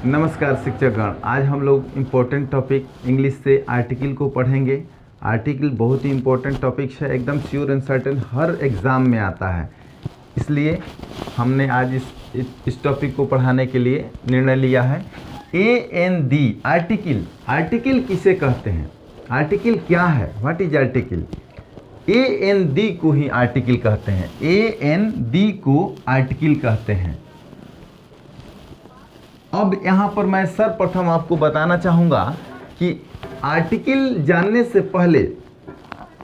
नमस्कार शिक्षकगण। आज हम लोग इम्पोर्टेंट टॉपिक इंग्लिश से आर्टिकल को पढ़ेंगे। आर्टिकल बहुत ही इम्पोर्टेंट टॉपिक है, एकदम sure and certain her exam में आता है। इसलिए हमने आज इस टॉपिक को पढ़ाने के लिए निर्णय लिया है। AND आर्टिकल किसे कहते हैं? आर्टिकल क्या है? What is article? AND को ही आर्टिकल कहते हैं। AND को आर्टिकल कहते हैं। अब यहाँ पर मैं सर्वप्रथम आपको बताना चाहूँगा कि आर्टिकल जानने से पहले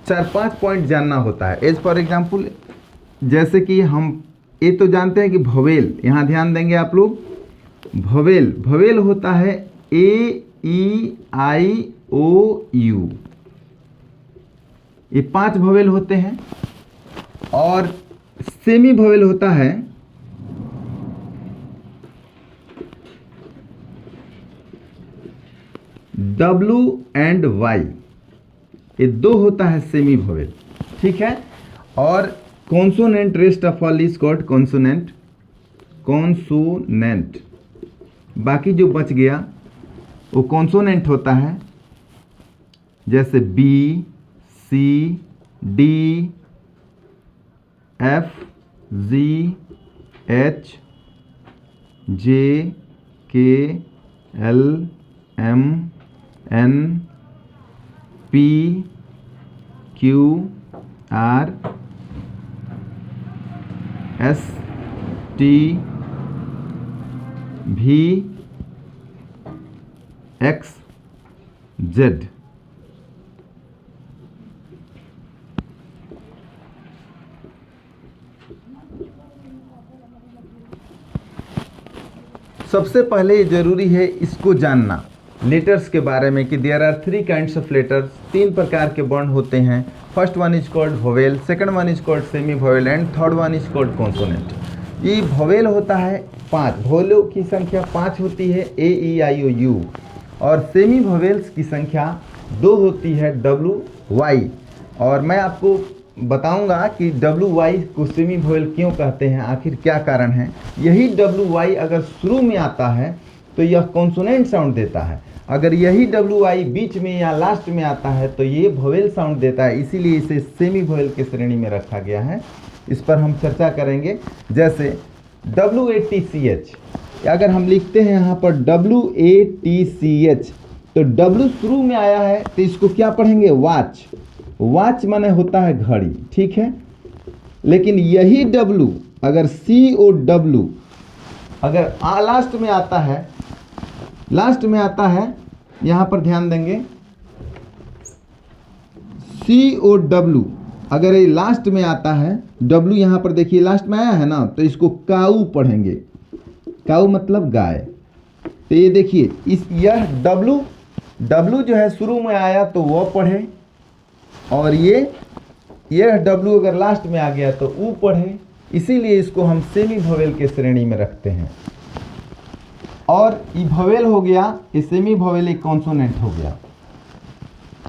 4-5 पॉइंट जानना होता है। एज फॉर एग्जाम्पल, जैसे कि हम ये तो जानते हैं कि भवेल, यहाँ ध्यान देंगे आप लोग। भवेल होता है A-E-I-O-U, ये 5 भवेल होते हैं। और सेमी भवेल होता है W एंड Y, ये 2 होता है सेमी भवेल, ठीक है। और consonant, rest of all is called consonant. बाकी जो बच गया वो कॉन्सोनेंट होता है, जैसे B, C, D, F, G, H, J, K, L, M, N, P, Q, R, S, T, V, X, Z। सबसे पहले जरूरी है इसको जानना लेटर्स के बारे में कि there are 3 kinds of letters, 3 प्रकार के वर्ण होते हैं। First one is called vowel, second one is called semi vowel and third one is called consonant. ये वोवेल होता है 5, वोवेलों की संख्या 5 होती है A-E-I-O-U, और सेमी वोवेल्स की संख्या 2 होती है W-Y। और मैं आपको बताऊंगा कि W-Y को सेमी वोवेल क्यों कहते हैं, आखिर क्या कारण है। यही W-Y अगर शुरू में आता है तो यह कॉन्सोनेंट साउंड देता है, अगर यही W-Y बीच में या लास्ट में आता है तो ये वोवेल साउंड देता है, इसीलिए इसे सेमी वोवेल की श्रेणी में रखा गया है। इस पर हम चर्चा करेंगे। जैसे WATCH, अगर हम लिखते हैं यहाँ पर WATCH, तो W शुरू में आया है तो इसको क्या पढ़ेंगे? वॉच माने होता है घड़ी, ठीक है। लेकिन यही W अगर COW अगर लास्ट में आता है, यहाँ पर ध्यान देंगे, COW अगर ये लास्ट में आता है, W यहाँ पर देखिए लास्ट में आया है ना, तो इसको काऊ पढ़ेंगे। काऊ मतलब गाय। तो ये देखिए यह W जो है शुरू में आया तो वो पढ़े, और यह W अगर लास्ट में आ गया तो U पढ़े, इसीलिए इसको हम सेमी वोवेल के श्रेणी में रखते हैं। और ये वोवेल हो गया, ये सेमी वोवेल एक कॉन्सोनेंट हो गया।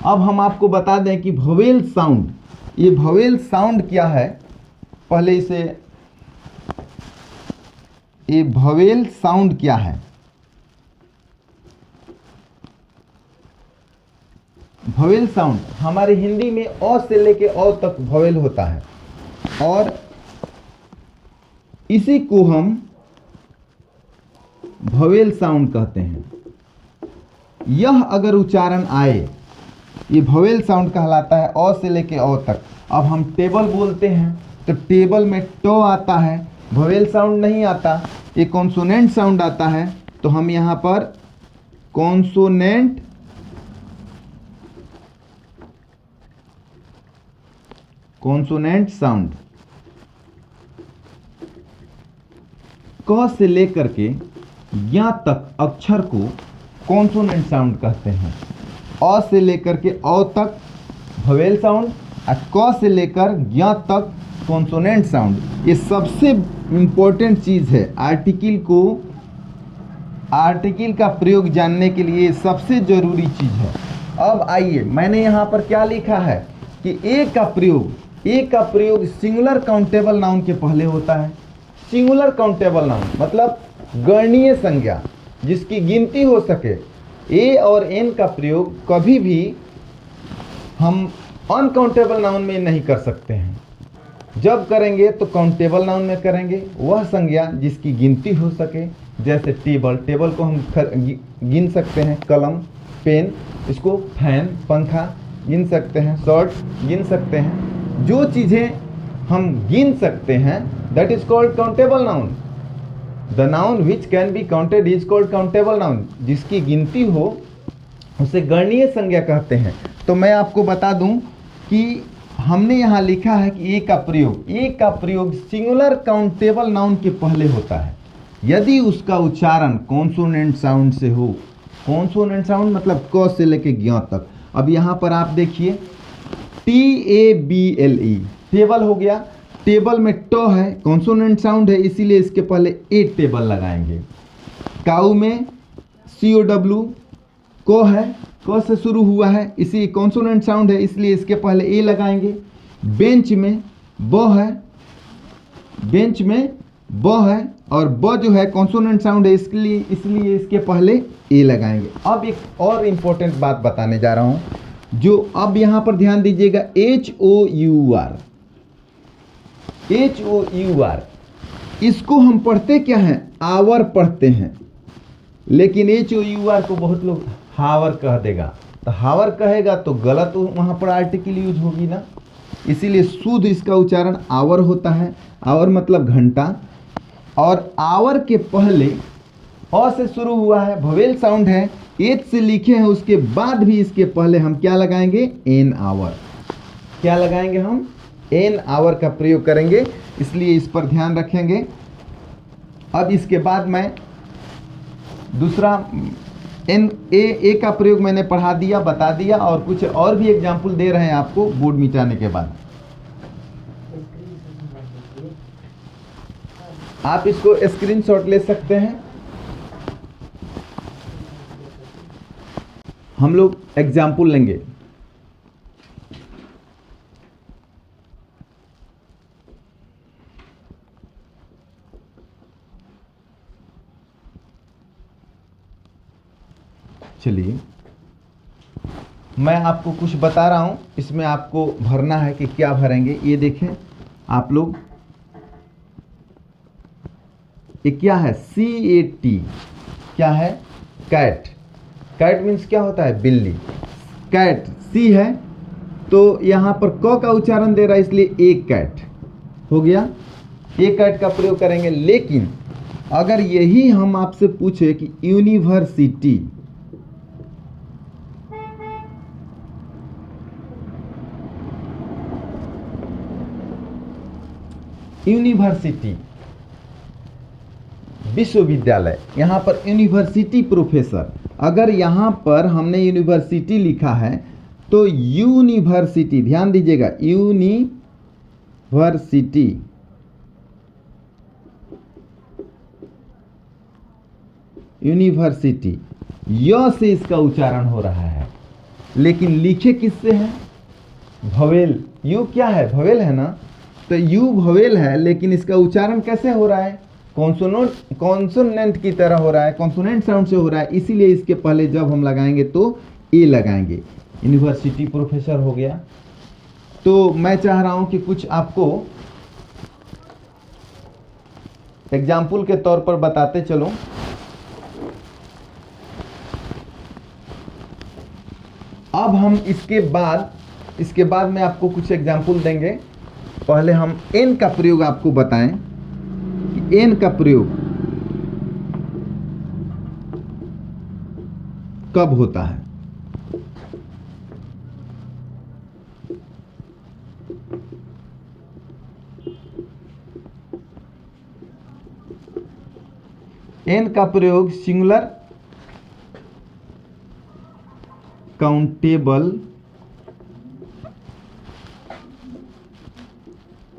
अब हम आपको बता दें कि वोवेल साउंड, ये वोवेल साउंड क्या है। पहले ये वोवेल साउंड क्या है? वोवेल साउंड हमारे हिंदी में अ से लेके अ तक वोवेल होता है, और इसी को हम वोवेल साउंड कहते हैं। यह अगर उच्चारण आए, ये वोवेल साउंड कहलाता है, अ से लेके अ तक। अब हम टेबल बोलते हैं तो टेबल में ट आता है, वोवेल साउंड नहीं आता, ये कॉन्सोनेंट साउंड आता है। तो हम यहाँ पर कॉन्सोनेंट साउंड, क से लेकर के ज्ञ तक अक्षर को कॉन्सोनेंट साउंड कहते हैं। अ से लेकर के अ तक वोवेल साउंड, और क से लेकर ज्ञ तक कॉन्सोनेंट साउंड। ये सबसे इम्पोर्टेंट चीज़ है। आर्टिकल का प्रयोग जानने के लिए सबसे जरूरी चीज़ है। अब आइए, मैंने यहाँ पर क्या लिखा है कि ए का प्रयोग सिंगुलर काउंटेबल नाउन के पहले होता है। सिंगुलर काउंटेबल नाउन मतलब गणनीय संज्ञा, जिसकी गिनती हो सके। ए और एन का प्रयोग कभी भी हम अनकाउंटेबल नाउन में नहीं कर सकते हैं। जब करेंगे तो काउंटेबल नाउन में करेंगे। वह संज्ञा जिसकी गिनती हो सके, जैसे टेबल, टेबल को हम गिन सकते हैं। कलम, पेन, इसको फैन, पंखा गिन सकते हैं। शर्ट गिन सकते हैं। जो चीज़ें हम गिन सकते हैं that is called countable noun. The noun which can be counted is called countable noun. जिसकी गिनती हो उसे गणनीय संज्ञा कहते हैं। तो मैं आपको बता दूं कि हमने यहाँ लिखा है कि ए का प्रयोग सिंगुलर काउंटेबल नाउन के पहले होता है यदि उसका उच्चारण कॉन्सोनेंट साउंड से हो। कॉन्सोनेंट साउंड मतलब क से लेके ज्ञ तक। अब यहाँ पर आप देखिए TABLE, टेबल हो गया। टेबल में ट है, कॉन्सोनेंट साउंड है, इसीलिए इसके पहले ए टेबल लगाएंगे। काऊ में COW, को है, क से शुरू हुआ है, इसी कॉन्सोनेंट साउंड है, इसलिए इसके पहले ए लगाएंगे। बेंच में ब है, बेंच में ब है और ब जो है कॉन्सोनेंट साउंड है, इसलिए इसके पहले ए लगाएंगे। अब एक और इम्पोर्टेंट बात बताने जा रहा हूं, जो अब यहां पर ध्यान दीजिएगा। HOUR, इसको हम पढ़ते क्या हैं? आवर पढ़ते हैं, लेकिन HOUR को बहुत लोग हावर कह देगा। तो हावर कहेगा तो गलत वहां पर आर्टिकल यूज होगी ना, इसीलिए शुद्ध इसका उच्चारण आवर होता है। आवर मतलब घंटा। और आवर के पहले अ से शुरू हुआ है, भवेल साउंड है, एच से लिखे हैं, उसके बाद भी इसके पहले हम क्या लगाएंगे? An hour. क्या लगाएंगे हम? एन आवर का प्रयोग करेंगे, इसलिए इस पर ध्यान रखेंगे। अब इसके बाद मैं दूसरा ए का प्रयोग मैंने पढ़ा दिया, बता दिया, और कुछ और भी एग्जाम्पल दे रहे हैं आपको बोर्ड मिटाने के बाद। आप इसको स्क्रीनशॉट ले सकते हैं। हम लोग एग्जाम्पल लेंगे। चलिए, मैं आपको कुछ बता रहा हूं, इसमें आपको भरना है कि क्या भरेंगे। ये देखें आप लोग, ये क्या है? CAT, क्या है? कैट। कैट मीन्स क्या होता है? बिल्ली। कैट सी है तो यहां पर क का उच्चारण दे रहा है, इसलिए एक कैट हो गया। एक कैट का प्रयोग करेंगे। लेकिन अगर यही हम आपसे पूछे कि यूनिवर्सिटी, यूनिवर्सिटी विश्वविद्यालय, यहां पर यूनिवर्सिटी प्रोफेसर, अगर यहां पर हमने यूनिवर्सिटी लिखा है तो यूनिवर्सिटी, ध्यान दीजिएगा, यूनिवर्सिटी, यूनिवर्सिटी, य से इसका उच्चारण हो रहा है, लेकिन लिखे किससे है? भवेल। यू क्या है? भवेल है ना, तो यू भवेल है, लेकिन इसका उच्चारण कैसे हो रहा है? कॉन्सोनेंट की तरह हो रहा है, कॉन्सोनेंट साउंड से हो रहा है, इसीलिए इसके पहले जब हम लगाएंगे तो ए लगाएंगे। यूनिवर्सिटी प्रोफेसर हो गया। तो मैं चाह रहा हूं कि कुछ आपको एग्जाम्पल के तौर पर बताते चलो। अब हम इसके बाद में आपको कुछ एग्जाम्पल देंगे। पहले हम एन का प्रयोग आपको बताएं कि एन का प्रयोग कब होता है। एन का प्रयोग सिंगुलर काउंटेबल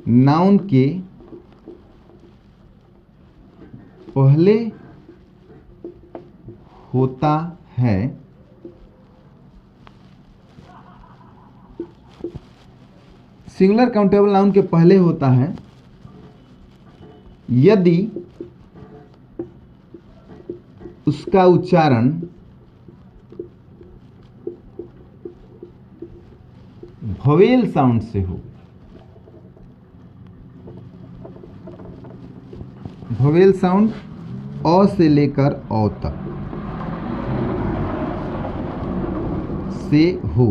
नाउन के पहले होता है सिंगुलर काउंटेबल नाउन के पहले होता है यदि उसका उच्चारण वोवेल साउंड से हो। वोवेल साउंड अ से लेकर औ तक से हो।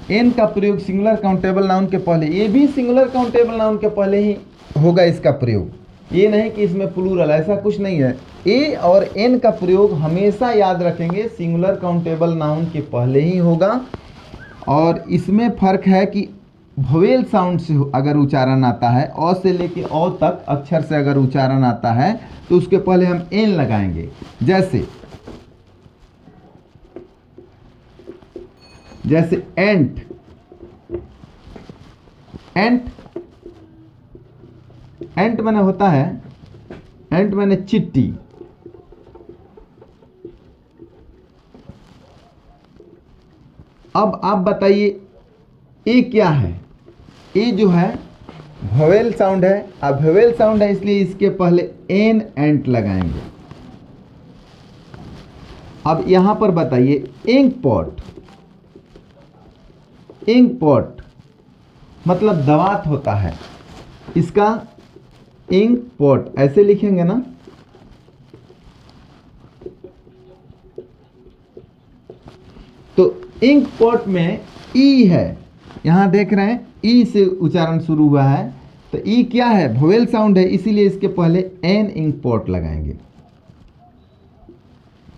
एन का प्रयोग सिंगुलर काउंटेबल नाउन के पहले, ये भी सिंगुलर काउंटेबल नाउन के पहले ही होगा इसका प्रयोग, ये नहीं कि इसमें प्लूरल, ऐसा कुछ नहीं है। ए और एन का प्रयोग हमेशा याद रखेंगे सिंगुलर काउंटेबल नाउन के पहले ही होगा। और इसमें फर्क है कि वोवेल साउंड से अगर उच्चारण आता है, अ से लेके औ तक अक्षर से अगर उच्चारण आता है तो उसके पहले हम एन लगाएंगे। जैसे एंट, एंट, एंट माने होता है, एंट माने चिट्टी। अब आप बताइए ए क्या है? ए जो है वोवेल साउंड है। अब वोवेल साउंड है इसलिए इसके पहले एन, एंट लगाएंगे। अब यहां पर बताइए इंक पॉट, इंक पॉट मतलब दवात होता है, इसका इंक पॉट ऐसे लिखेंगे ना, तो इंक पॉट में ई है, यहां देख रहे हैं ई से उच्चारण शुरू हुआ है, तो ई क्या है? वोवेल साउंड है, इसीलिए इसके पहले एन इंक पॉट लगाएंगे,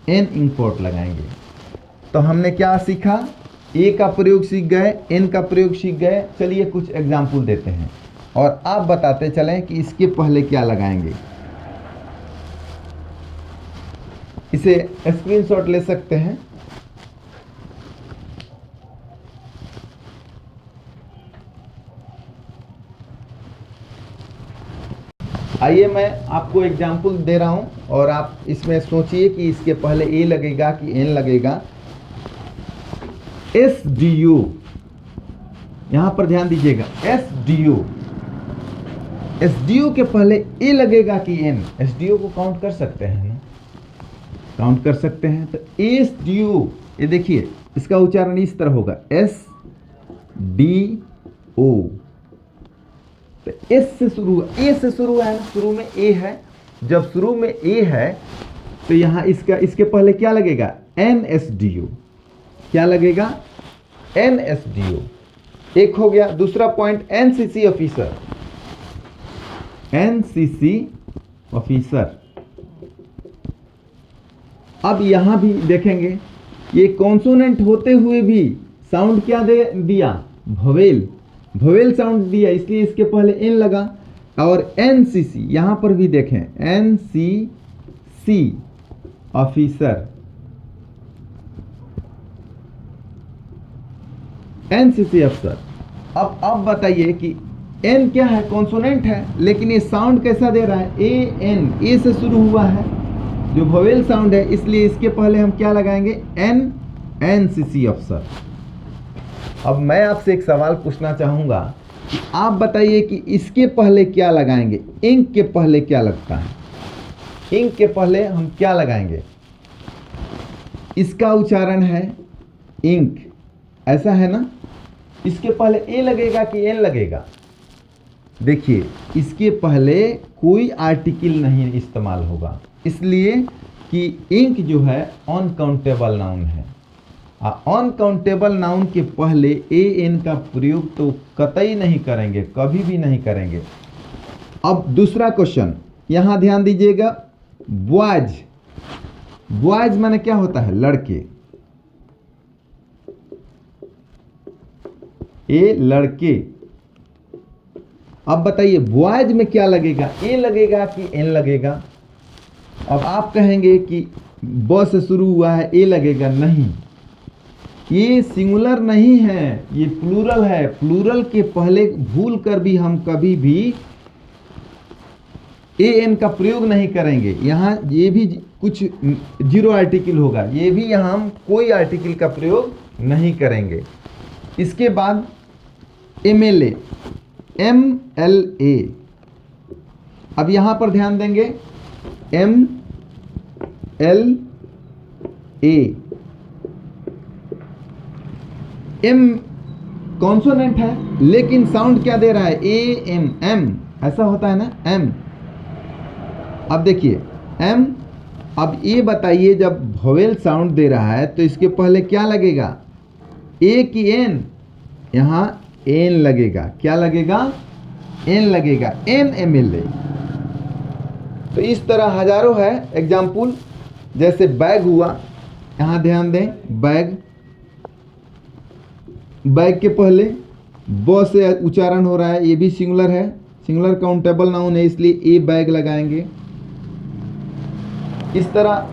एन इंक पॉट लगाएंगे। तो हमने क्या सीखा? ए का प्रयोग सीख गए, एन का प्रयोग सीख गए। चलिए कुछ एग्जाम्पल देते हैं और आप बताते चलें कि इसके पहले क्या लगाएंगे। इसे स्क्रीनशॉट ले सकते हैं। आइए मैं आपको एग्जाम्पल दे रहा हूं और आप इसमें सोचिए कि इसके पहले ए लगेगा कि एन लगेगा। एस डी यू, यहां पर ध्यान दीजिएगा, S D you, S D you के पहले ए लगेगा कि एन? एस डी यू को काउंट कर सकते हैं ना, काउंट कर सकते हैं। तो एस डी यू, ये देखिए इसका उच्चारण इस तरह होगा, एस डी ओ। तो एस से शुरू, ए से शुरू है ना, शुरू में ए है। जब शुरू में ए है तो यहां इसका, इसके पहले क्या लगेगा? N S D U. क्या लगेगा? N S D U. एक हो गया। दूसरा point NCC officer, NCC officer. अब यहां भी देखेंगे ये कॉन्सोनेंट होते हुए भी साउंड क्या दे दिया? वोवेल, वोवेल साउंड दिया, इसलिए इसके पहले एन लगा। और एनसीसी, यहां पर भी देखें एनसीसी ऑफिसर, एनसीसी अफसर। अब बताइए कि एन क्या है? कॉन्सोनेंट है, लेकिन ये साउंड कैसा दे रहा है? ए एन, ए से शुरू हुआ है जो वोवेल साउंड है, इसलिए इसके पहले हम क्या लगाएंगे? एन, एनसीसी अफसर। अब मैं आपसे एक सवाल पूछना चाहूंगा कि आप बताइए कि इसके पहले क्या लगाएंगे? इंक के पहले क्या लगता है? इंक के पहले हम क्या लगाएंगे? इसका उच्चारण है इंक, ऐसा है ना? इसके पहले ए लगेगा कि एन लगेगा? देखिए इसके पहले कोई आर्टिकल नहीं इस्तेमाल होगा, इसलिए कि इंक जो है अनकाउंटेबल नाउन है। अनकाउंटेबल नाउन के पहले ए एन का प्रयोग तो कतई नहीं करेंगे, कभी भी नहीं करेंगे। अब दूसरा क्वेश्चन, यहां ध्यान दीजिएगा। बॉयज, बॉयज माने क्या होता है? लड़के। ए लड़के। अब बताइए बॉयज में क्या लगेगा? ए लगेगा कि एन लगेगा? अब आप कहेंगे कि ब से शुरू हुआ है, ए लगेगा। नहीं, ये सिंगुलर नहीं है, ये प्लूरल है। प्लूरल के पहले भूल कर भी हम कभी भी ए एन का प्रयोग नहीं करेंगे। यहाँ ये भी कुछ जीरो आर्टिकल होगा, ये भी यहाँ हम कोई आर्टिकल का प्रयोग नहीं करेंगे। इसके बाद एमएलए, एम एल ए, अब यहाँ पर ध्यान देंगे M L A, M consonant है लेकिन साउंड क्या दे रहा है, A M M, ऐसा होता है ना M। अब देखिए M, अब ये बताइए जब वोवेल साउंड दे रहा है तो इसके पहले क्या लगेगा, A की N, यहाँ N लगेगा, क्या लगेगा, N लगेगा, N M L A। तो इस तरह हजारों है एग्जाम्पल, जैसे बैग हुआ, यहाँ ध्यान दें, बैग, बैग के पहले ब से उच्चारण हो रहा है, ये भी सिंगुलर है, सिंगुलर काउंटेबल नाउन है, इसलिए ए बैग लगाएंगे। इस तरह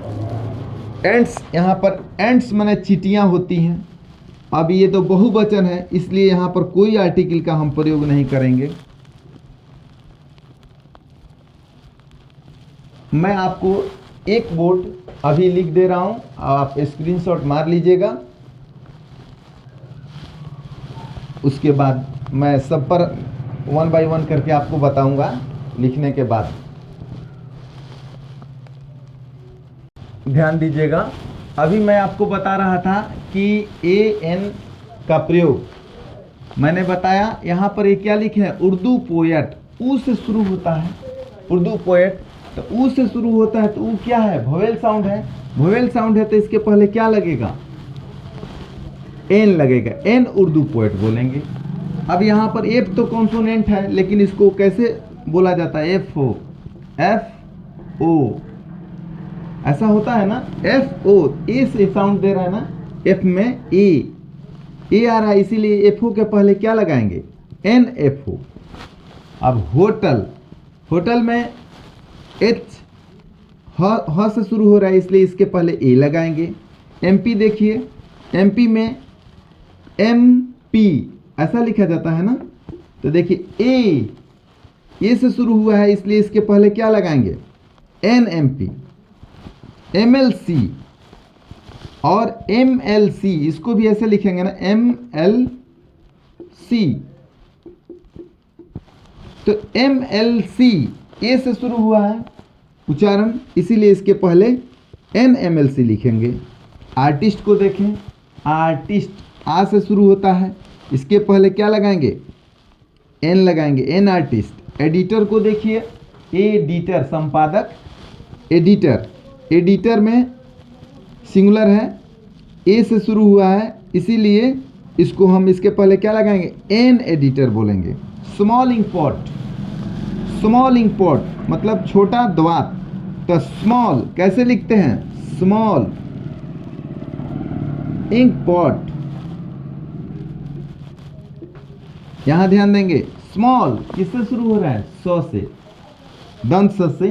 एंट्स, यहाँ पर एंट्स माने चींटियाँ होती हैं। अब ये तो बहुवचन है इसलिए यहाँ पर कोई आर्टिकल का हम प्रयोग नहीं करेंगे। मैं आपको एक बोर्ड अभी लिख दे रहा हूँ, आप स्क्रीनशॉट मार लीजिएगा, उसके बाद मैं सब पर 1 बाय 1 करके आपको बताऊंगा लिखने के बाद। ध्यान दीजिएगा, अभी मैं आपको बता रहा था कि AN का प्रयोग, मैंने बताया यहाँ पर ये क्या लिखे हैं, उर्दू पोएट, ऊ से शुरू होता है, उर्दू पोएट, तो ऊ से शुरू होता है तो ऊ क्या है, वोवेल साउंड है, वोवेल साउंड है तो इसके पहले क्या लगेगा, N लगेगा, N उर्दू पोएट बोलेंगे। अब यहाँ पर F तो कॉन्सोनेंट है लेकिन इसको कैसे बोला जाता है, FO, FO, ऐसा होता है ना, FO, A से साउंड दे रहा है ना, F में A आ रहा है इसीलिए FO के पहले क्या लगाएंगे, NFO। अब होटल, होटल में H ह से शुरू हो रहा है इसलिए इसके पहले A लगाएंगे। MP देखिए, MP में MP ऐसा लिखा जाता है ना, तो देखिए A से शुरू हुआ है इसलिए इसके पहले क्या लगाएंगे, NMP। MLC और MLC, इसको भी ऐसे लिखेंगे ना, MLC, तो MLC A से शुरू हुआ है उच्चारण इसीलिए इसके पहले NMLC लिखेंगे। आर्टिस्ट को देखें, आर्टिस्ट आ से शुरू होता है, इसके पहले क्या लगाएंगे, N लगाएंगे, N आर्टिस्ट। एडिटर को देखिए, एडिटर संपादक, एडिटर, एडिटर में सिंगुलर है, A से शुरू हुआ है इसीलिए इसको हम इसके पहले क्या लगाएंगे, N एडिटर बोलेंगे। Small ink pot, small ink pot मतलब छोटा द्वात, तो स्मॉल कैसे लिखते हैं, स्मॉल इंक पॉट। यहां ध्यान देंगे, स्मॉल किससे शुरू हो रहा है, स से, दंत स से,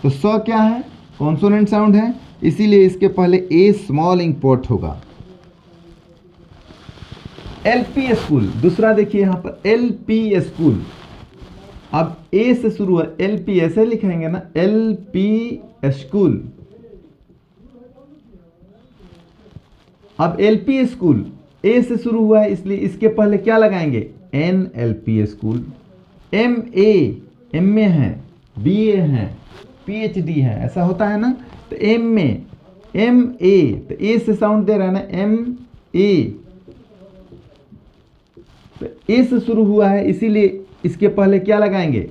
तो स क्या है, कॉन्सोनेंट साउंड है इसीलिए इसके पहले ए स्मॉल इंक पॉट होगा। LP स्कूल, दूसरा देखिए यहां पर LP स्कूल, अब ए से शुरू है, LP ऐसे लिखेंगे ना, LP स्कूल। अब LP स्कूल ए से शुरू हुआ है इसलिए इसके पहले क्या लगाएंगे, NLP स्कूल। MA, MA है, BA है, PhD है, ऐसा होता है ना, तो MA, MA, तो A से साउंड दे रहा है ना, MA, तो A से शुरू हुआ है इसीलिए इसके पहले क्या लगाएंगे,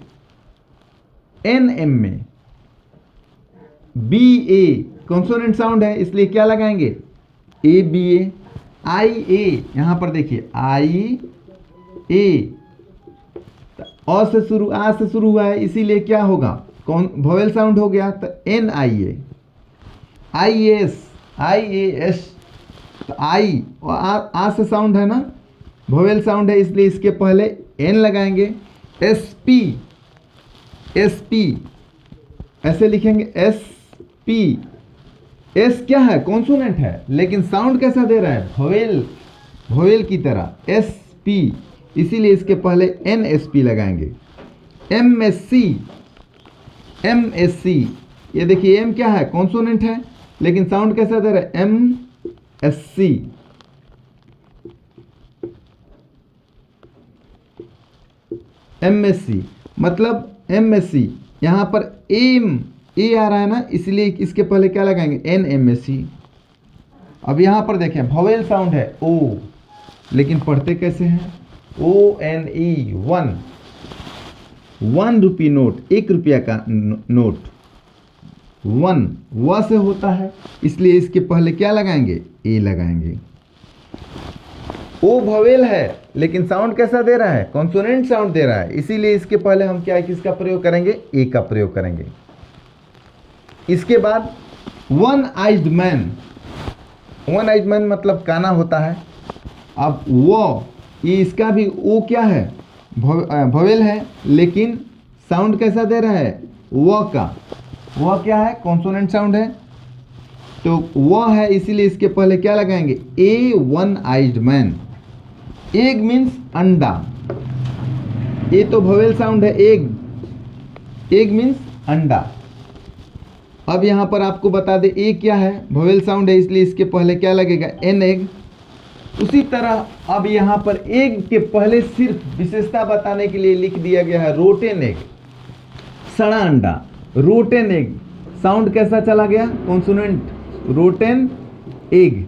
NMA। BA कॉन्सोनेंट साउंड है इसलिए क्या लगाएंगे, ABA। IA, यहां पर देखिए IA, आ से शुरू हुआ है इसीलिए क्या होगा, कौन वोवेल साउंड हो गया, तो NIA। IAS, IAS, तो I और आ से साउंड है ना, वोवेल साउंड है इसलिए इसके पहले N लगाएंगे। SP, SP ऐसे लिखेंगे, SP, S क्या है, कॉन्सोनेंट है लेकिन साउंड कैसा दे रहा है, वोवेल, वोवेल की तरह, SP, इसीलिए इसके पहले NSP लगाएंगे। MSC, MSC, ये देखिए M क्या है, कॉन्सोनेंट है लेकिन साउंड कैसा दे रहा है, MSC। MSC मतलब MSC यहाँ पर एम ए आ रहा है ना, इसलिए इसके पहले क्या लगाएंगे, एन एम ए सी। अब यहाँ पर देखें वोवेल साउंड है ओ, लेकिन पढ़ते कैसे हैं, ओ एन ई, वन। 1 रुपये नोट, 1 रुपया का नोट, वन व से होता है, इसलिए इसके पहले क्या लगाएंगे, ए लगाएंगे। ओ वोवेल है लेकिन साउंड कैसा दे रहा है, कॉन्सोनेंट साउंड दे रहा है, इसीलिए इसके पहले हम क्या किसका प्रयोग करेंगे, ए का प्रयोग करेंगे। इसके बाद वन आइज्ड मैन, वन आइज्ड मैन मतलब काना होता है। अब वो, ये इसका भी ओ क्या है, वोवेल है, लेकिन साउंड कैसा दे रहा है, वो का, वह क्या है, कॉन्सोनेंट साउंड है, तो वह है, इसीलिए इसके पहले क्या लगाएंगे, ए वन आइज्ड मैन। एग मीन्स अंडा, ये तो वोवेल साउंड है, एग, एग मीन्स अंडा। अब यहां पर आपको बता दें ए क्या है, वोवेल साउंड है, इसलिए इसके पहले क्या लगेगा, एन एग। उसी तरह अब यहां पर एग के पहले सिर्फ विशेषता बताने के लिए लिख दिया गया है रोटेन एग, सड़ा अंडा, रोटेन एग। साउंड कैसा चला गया, कॉन्सोनेंट, रोटेन एग।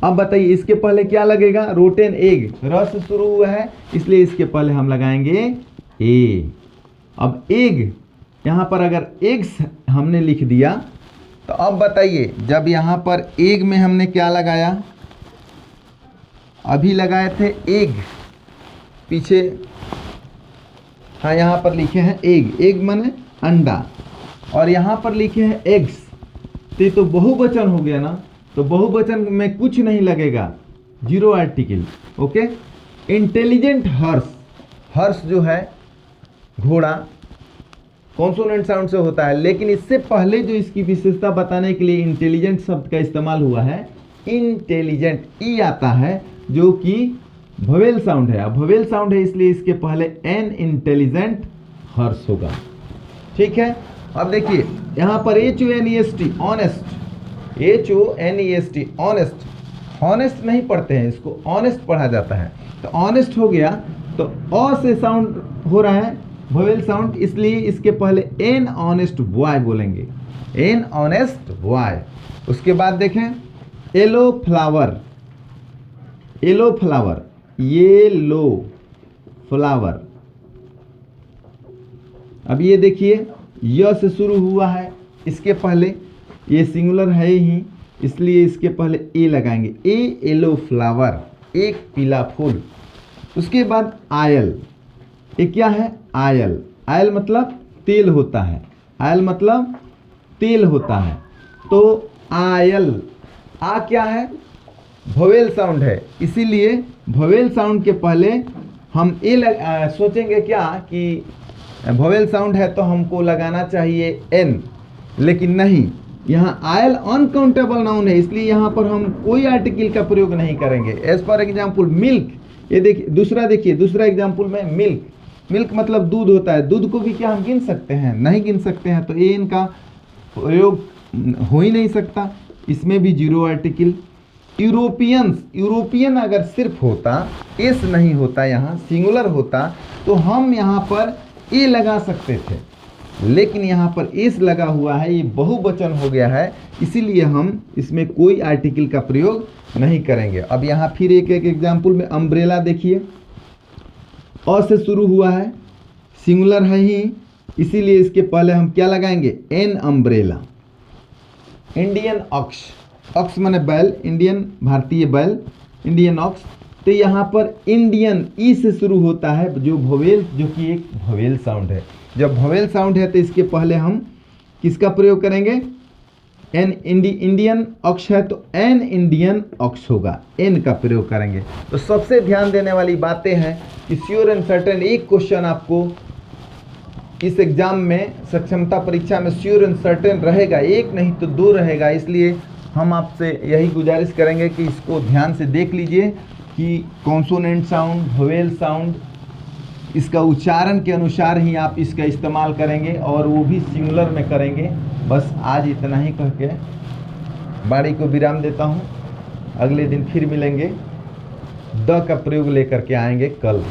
अब बताइए इसके पहले क्या लगेगा, रोटेन एग, र से शुरू हुआ है, इसलिए इसके पहले हम लगाएंगे ए। अब एग, यहां पर अगर एग्स हमने लिख दिया, तो अब बताइए जब यहां पर एग में हमने क्या लगाया, अभी लगाए थे एग, पीछे हाँ यहाँ पर लिखे हैं एग, एग माने अंडा, और यहाँ पर लिखे हैं एग्स, तो बहुवचन हो गया ना, तो बहुवचन में कुछ नहीं लगेगा, zero article. Okay. Intelligent horse, horse जो है घोड़ा, कॉन्सोनेंट साउंड से होता है, लेकिन इससे पहले जो इसकी विशेषता बताने के लिए इंटेलिजेंट शब्द का इस्तेमाल हुआ है, इंटेलिजेंट ई आता है, जो कि वोवेल साउंड है। अब वोवेल साउंड है इसलिए इसके पहले एन इंटेलिजेंट हर्स होगा। ठीक है। अब देखिए यहां पर H O N E S T, honest, H O N E S T, honest, honest नहीं पढ़ते हैं, इसको ऑनेस्ट पढ़ा जाता है, तो ऑनेस्ट हो गया, तो अ से साउंड हो रहा है वोवेल साउंड, इसलिए इसके पहले एन ऑनेस्ट बॉय बोलेंगे, एन ऑनेस्ट बॉय। उसके बाद देखें yellow flower, yellow flower, yellow flower. अब ये देखिए य से शुरू हुआ है, इसके पहले ये सिंगुलर है ही, इसलिए इसके पहले ए लगाएंगे, ए येलो फ्लावर, एक पीला फूल। उसके बाद आयल, ये क्या है, आयल, आयल मतलब तेल होता है, आयल मतलब तेल होता है, तो आयल, आ क्या है, वोवेल साउंड है, इसीलिए वोवेल साउंड के पहले हम ए सोचेंगे क्या कि वोवेल साउंड है तो हमको लगाना चाहिए एन, लेकिन नहीं, यहाँ आयल अनकाउंटेबल नाउन है, इसलिए यहाँ पर हम कोई आर्टिकल का प्रयोग नहीं करेंगे। एज फॉर एग्जाम्पल मिल्क, ये देखिए दूसरा एग्जाम्पल में मिल्क, मिल्क मतलब दूध होता है, दूध को भी क्या हम गिन सकते हैं, नहीं गिन सकते हैं, तो ए इनका प्रयोग हो ही नहीं सकता, इसमें भी जीरो आर्टिकल। यूरोपियंस, यूरोपियन अगर सिर्फ होता, एस नहीं होता, यहाँ सिंगुलर होता, तो हम यहाँ पर ए लगा सकते थे, लेकिन यहाँ पर एस लगा हुआ है, ये बहुवचन हो गया है, इसीलिए हम इसमें कोई आर्टिकल का प्रयोग नहीं करेंगे। अब यहाँ फिर एक एग्जाम्पल में अम्ब्रेला देखिए, अ से शुरू हुआ है, सिंगुलर है ही, इसीलिए इसके पहले हम क्या लगाएंगे, an umbrella. Indian ox, ox माने बैल, इंडियन भारतीय बैल, इंडियन ऑक्स, तो यहाँ पर इंडियन ई से शुरू होता है, जो वोवेल, जो कि एक वोवेल साउंड है। जब वोवेल साउंड है तो इसके पहले हम किसका प्रयोग करेंगे, एन, इंडियन ऑक्स है तो एन इंडियन ऑक्स होगा, एन का प्रयोग करेंगे। तो सबसे ध्यान देने वाली बातें हैं कि श्योर एंड सर्टेन एक क्वेश्चन आपको इस एग्जाम में, सक्षमता परीक्षा में श्योर एंड सर्टेन रहेगा, एक नहीं तो दो रहेगा, इसलिए हम आपसे यही गुजारिश करेंगे कि इसको ध्यान से देख लीजिए कि कॉन्सोनेंट साउंड, वोवेल साउंड, इसका उच्चारण के अनुसार ही आप इसका इस्तेमाल करेंगे, और वो भी सिंगुलर में करेंगे। बस आज इतना ही कह के वाणी को विराम देता हूँ, अगले दिन फिर मिलेंगे, द का प्रयोग लेकर के आएंगे कल।